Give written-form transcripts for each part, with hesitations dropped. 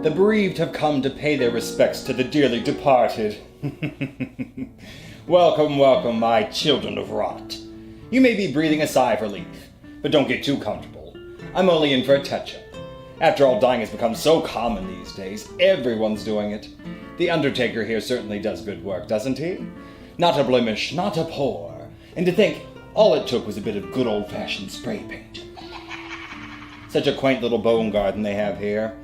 The bereaved have come to pay their respects to the dearly departed. Welcome, welcome, my children of rot. You may be breathing a sigh of relief, but don't get too comfortable. I'm only in for a touch-up. After all, dying has become so common these days. Everyone's doing it. The undertaker here certainly does good work, doesn't he? Not a blemish, not a pore. And to think, all it took was a bit of good old-fashioned spray paint. Such a quaint little bone garden they have here,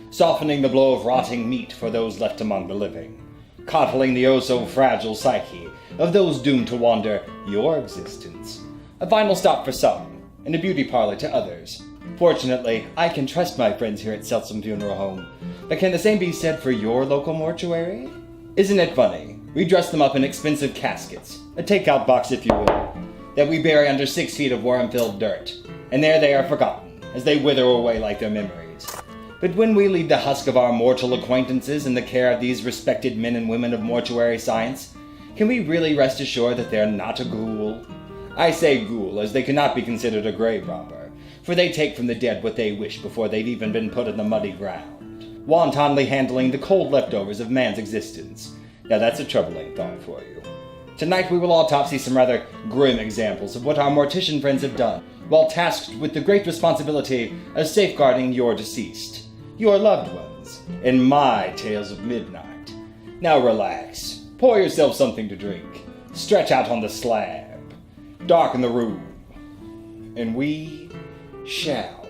softening the blow of rotting meat for those left among the living, coddling the oh-so-fragile psyche of those doomed to wander your existence. A final stop for some, and a beauty parlor to others. Fortunately, I can trust my friends here at Seltsam Funeral Home, but can the same be said for your local mortuary? Isn't it funny? We dress them up in expensive caskets, a takeout box if you will, that we bury under 6 feet of worm-filled dirt, and there they are forgotten, as they wither away like their memories. But when we leave the husk of our mortal acquaintances in the care of these respected men and women of mortuary science, can we really rest assured that they're not a ghoul? I say ghoul, as they cannot be considered a grave robber, for they take from the dead what they wish before they've even been put in the muddy ground, wantonly handling the cold leftovers of man's existence. Now that's a troubling thought for you. Tonight we will autopsy some rather grim examples of what our mortician friends have done, while tasked with the great responsibility of safeguarding your deceased, your loved ones, in my tales of midnight. Now relax, pour yourself something to drink, stretch out on the slab, darken the room, and we shall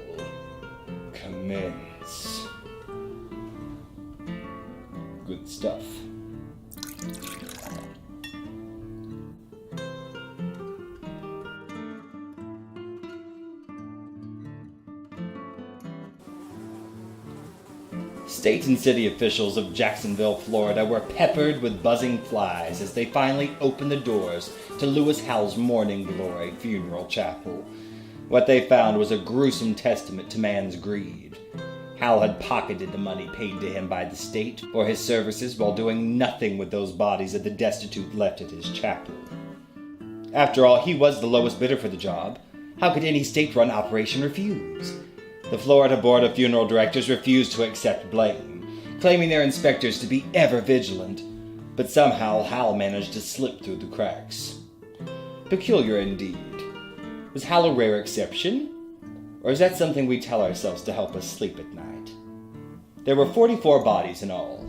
commence. Good stuff. State and city officials of Jacksonville, Florida were peppered with buzzing flies as they finally opened the doors to Lewis Howell's Morning Glory Funeral Chapel. What they found was a gruesome testament to man's greed. Howell had pocketed the money paid to him by the state for his services while doing nothing with those bodies of the destitute left at his chapel. After all, he was the lowest bidder for the job. How could any state-run operation refuse? The Florida Board of Funeral Directors refused to accept blame, claiming their inspectors to be ever vigilant, but somehow Howell managed to slip through the cracks. Peculiar indeed. Was Howell a rare exception? Or is that something we tell ourselves to help us sleep at night? There were 44 bodies in all.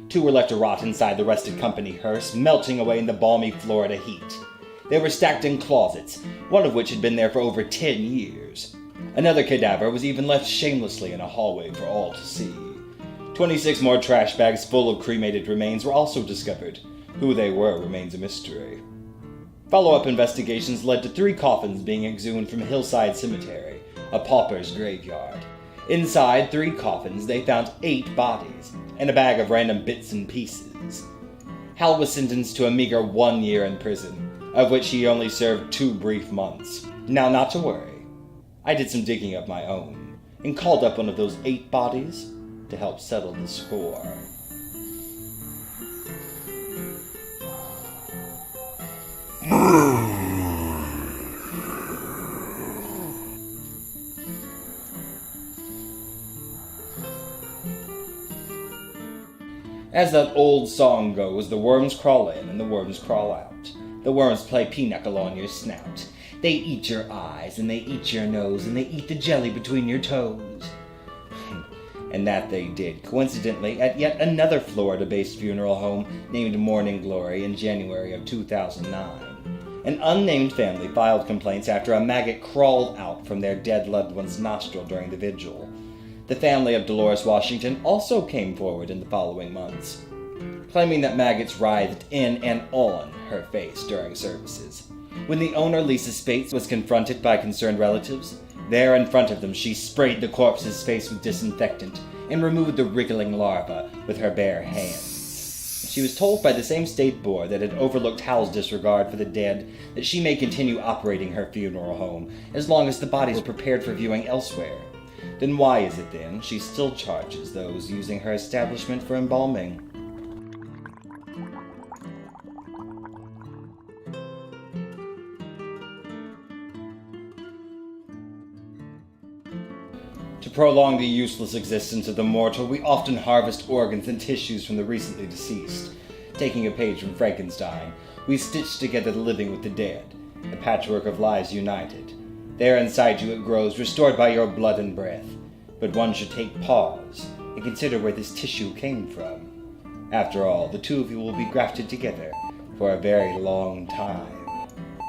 2 were left to rot inside the rusted company hearse, melting away in the balmy Florida heat. They were stacked in closets, one of which had been there for over 10 years. Another cadaver was even left shamelessly in a hallway for all to see. 26 more trash bags full of cremated remains were also discovered. Who they were remains a mystery. Follow-up investigations led to 3 coffins being exhumed from Hillside Cemetery, a pauper's graveyard. Inside 3 coffins, they found 8 bodies and a bag of random bits and pieces. Hal was sentenced to a meager 1 year in prison, of which he only served 2 brief months. Now, not to worry. I did some digging of my own, and called up one of those 8 bodies to help settle the score. As that old song goes, the worms crawl in and the worms crawl out. The worms play pinochle on your snout. They eat your eyes, and they eat your nose, and they eat the jelly between your toes. And that they did, coincidentally, at yet another Florida-based funeral home named Morning Glory in January of 2009. An unnamed family filed complaints after a maggot crawled out from their dead loved one's nostril during the vigil. The family of Dolores Washington also came forward in the following months, claiming that maggots writhed in and on her face during services. When the owner, Lisa Spates, was confronted by concerned relatives, there in front of them she sprayed the corpse's face with disinfectant and removed the wriggling larva with her bare hands. She was told by the same state board that had overlooked Howell's disregard for the dead that she may continue operating her funeral home as long as the bodies are prepared for viewing elsewhere. Then why is it then she still charges those using her establishment for embalming? To prolong the useless existence of the mortal, we often harvest organs and tissues from the recently deceased. Taking a page from Frankenstein, we stitch together the living with the dead, a patchwork of lives united. There inside you it grows, restored by your blood and breath. But one should take pause and consider where this tissue came from. After all, the two of you will be grafted together for a very long time.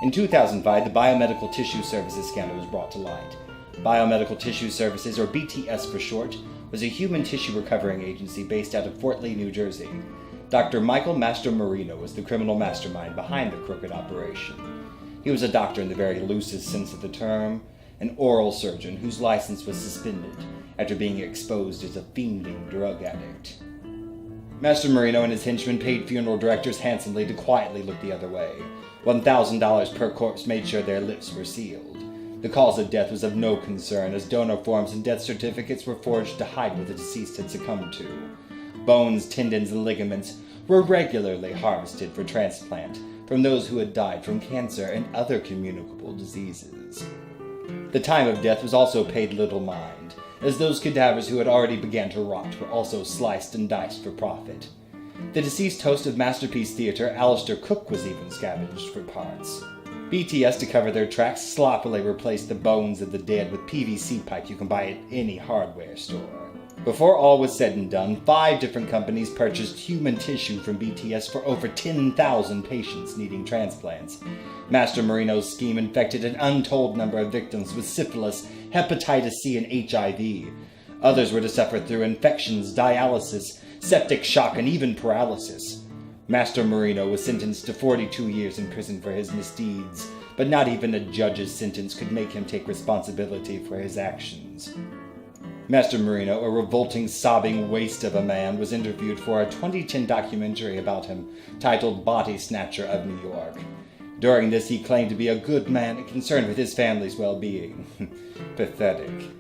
In 2005, the Biomedical Tissue Services scandal was brought to light. Biomedical Tissue Services, or BTS for short, was a human tissue recovering agency based out of Fort Lee, New Jersey. Dr. Michael Mastromarino was the criminal mastermind behind the crooked operation. He was a doctor in the very loosest sense of the term, an oral surgeon whose license was suspended after being exposed as a fiending drug addict. Mastromarino and his henchmen paid funeral directors handsomely to quietly look the other way. $1,000 per corpse made sure their lips were sealed. The cause of death was of no concern, as donor forms and death certificates were forged to hide what the deceased had succumbed to. Bones, tendons, and ligaments were regularly harvested for transplant from those who had died from cancer and other communicable diseases. The time of death was also paid little mind, as those cadavers who had already begun to rot were also sliced and diced for profit. The deceased host of Masterpiece Theatre, Alistair Cook, was even scavenged for parts. BTS, to cover their tracks, sloppily replaced the bones of the dead with PVC pipe you can buy at any hardware store. Before all was said and done, 5 different companies purchased human tissue from BTS for over 10,000 patients needing transplants. Mastromarino's scheme infected an untold number of victims with syphilis, hepatitis C, and HIV. Others were to suffer through infections, dialysis, septic shock, and even paralysis. Mastromarino was sentenced to 42 years in prison for his misdeeds, but not even a judge's sentence could make him take responsibility for his actions. Mastromarino, a revolting, sobbing waste of a man, was interviewed for a 2010 documentary about him titled Body Snatcher of New York. During this, he claimed to be a good man and concerned with his family's well-being. Pathetic.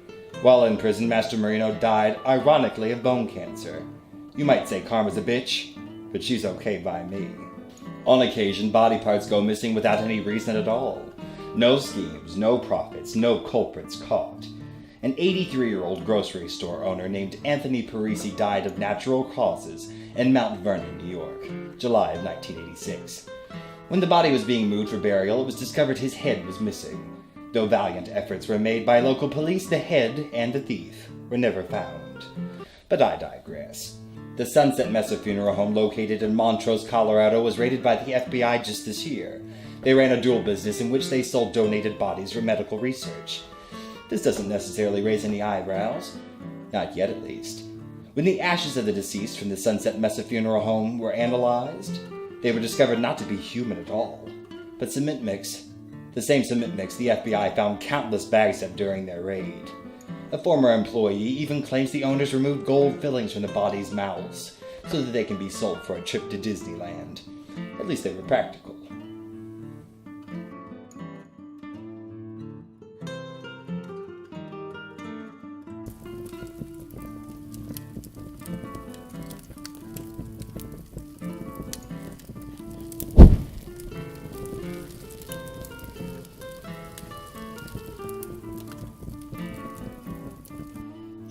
While in prison, Mastromarino died, ironically, of bone cancer. You might say karma's a bitch, but she's okay by me. On occasion, body parts go missing without any reason at all. No schemes, no profits, no culprits caught. An 83-year-old grocery store owner named Anthony Parisi died of natural causes in Mount Vernon, New York, July of 1986. When the body was being moved for burial, it was discovered his head was missing. Though valiant efforts were made by local police, the head and the thief were never found. But I digress. The Sunset Mesa Funeral Home, located in Montrose, Colorado, was raided by the FBI just this year. They ran a dual business in which they sold donated bodies for medical research. This doesn't necessarily raise any eyebrows. Not yet, at least. When the ashes of the deceased from the Sunset Mesa Funeral Home were analyzed, they were discovered not to be human at all, but cement mix. The same cement mix the FBI found countless bags of during their raid. A former employee even claims the owners removed gold fillings from the bodies' mouths so that they can be sold for a trip to Disneyland. At least they were practical.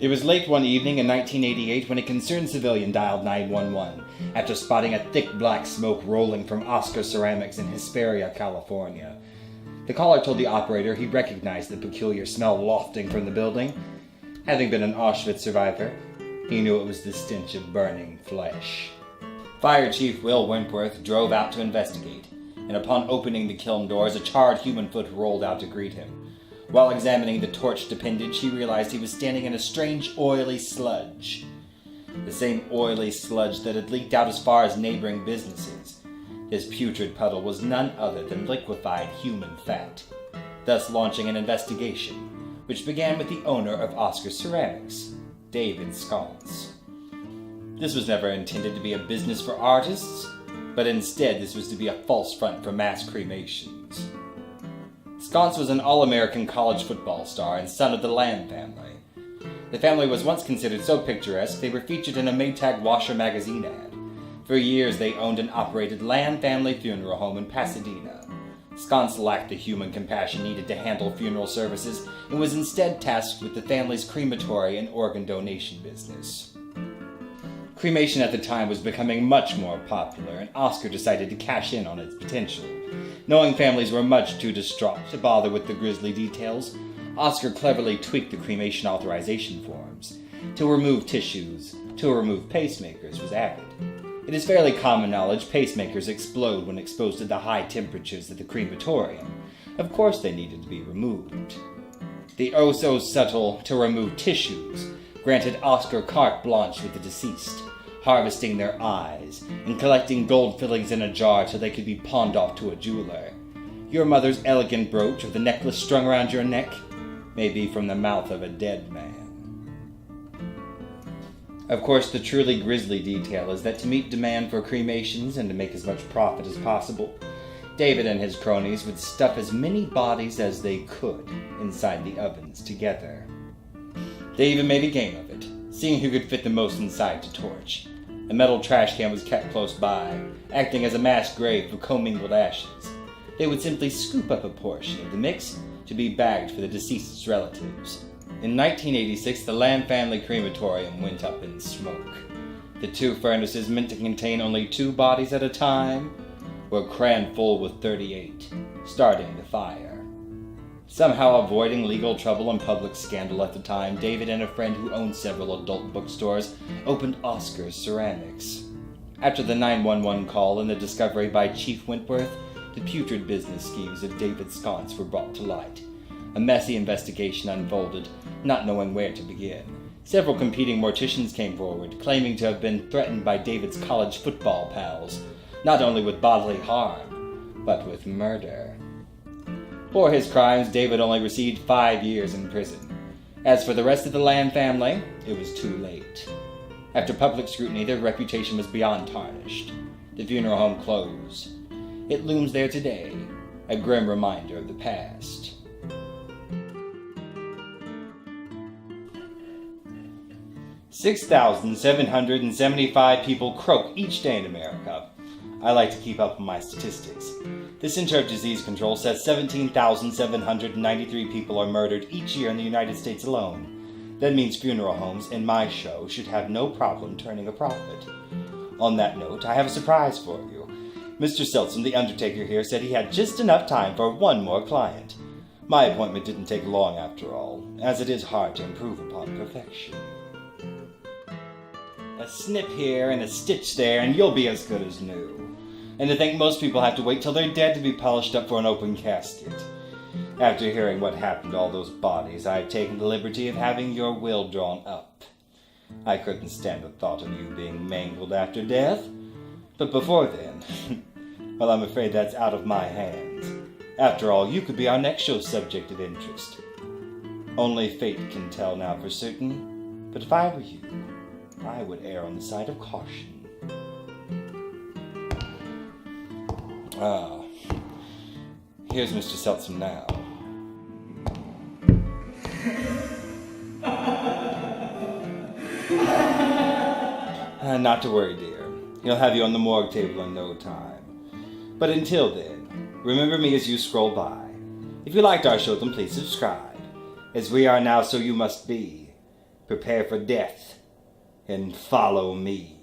It was late one evening in 1988 when a concerned civilian dialed 911 after spotting a thick black smoke rolling from Oscar Ceramics in Hesperia, California. The caller told the operator he recognized the peculiar smell wafting from the building. Having been an Auschwitz survivor, he knew it was the stench of burning flesh. Fire Chief Will Wentworth drove out to investigate, and upon opening the kiln doors, a charred human foot rolled out to greet him. While examining the torched appendage, he realized he was standing in a strange, oily sludge. The same oily sludge that had leaked out as far as neighboring businesses. This putrid puddle was none other than liquefied human fat, thus launching an investigation, which began with the owner of Oscar Ceramics, David Sconce. This was never intended to be a business for artists, but instead this was to be a false front for mass cremations. Sconce was an all-American college football star and son of the Lamb family. The family was once considered so picturesque they were featured in a Maytag Washer magazine ad. For years they owned and operated Lamb Family Funeral Home in Pasadena. Sconce lacked the human compassion needed to handle funeral services and was instead tasked with the family's crematory and organ donation business. Cremation at the time was becoming much more popular, and Oscar decided to cash in on its potential. Knowing families were much too distraught to bother with the grisly details, Oscar cleverly tweaked the cremation authorization forms. To remove tissues, to remove pacemakers was added. It is fairly common knowledge pacemakers explode when exposed to the high temperatures at the crematorium. Of course they needed to be removed. The oh-so-subtle to remove tissues granted Oscar carte blanche with the deceased, harvesting their eyes and collecting gold fillings in a jar till they could be pawned off to a jeweler. Your mother's elegant brooch or the necklace strung around your neck may be from the mouth of a dead man. Of course, the truly grisly detail is that to meet demand for cremations and to make as much profit as possible, David and his cronies would stuff as many bodies as they could inside the ovens together. They even made a game of it, seeing who could fit the most inside to torch. A metal trash can was kept close by, acting as a mass grave for commingled ashes. They would simply scoop up a portion of the mix to be bagged for the deceased's relatives. In 1986, the Lamb family crematorium went up in smoke. The 2 furnaces, meant to contain only 2 bodies at a time, were crammed full with 38, starting the fire. Somehow avoiding legal trouble and public scandal at the time, David and a friend who owned several adult bookstores opened Oscar's Ceramics. After the 911 call and the discovery by Chief Wentworth, the putrid business schemes of David Sconce were brought to light. A messy investigation unfolded, not knowing where to begin. Several competing morticians came forward, claiming to have been threatened by David's college football pals, not only with bodily harm, but with murder. For his crimes, David only received 5 years in prison. As for the rest of the Lamb family, it was too late. After public scrutiny, their reputation was beyond tarnished. The funeral home closed. It looms there today, a grim reminder of the past. "6,775 people croak each day in America. I like to keep up with my statistics. The Center of Disease Control says 17,793 people are murdered each year in the United States alone. That means funeral homes in my show should have no problem turning a profit. On that note, I have a surprise for you. Mr. Seltzer, the undertaker here, said he had just enough time for one more client. My appointment didn't take long after all, as it is hard to improve upon perfection. A snip here and a stitch there, and you'll be as good as new. And to think most people have to wait till they're dead to be polished up for an open casket. After hearing what happened to all those bodies, I've taken the liberty of having your will drawn up. I couldn't stand the thought of you being mangled after death. But before then, well, I'm afraid that's out of my hands. After all, you could be our next show's subject of interest. Only fate can tell now for certain, but if I were you, I would err on the side of caution. Here's Mr. Seltzer now. Not to worry, dear. He'll have you on the morgue table in no time. But until then, remember me as you scroll by. If you liked our show, then please subscribe. As we are now, so you must be. Prepare for death and follow me.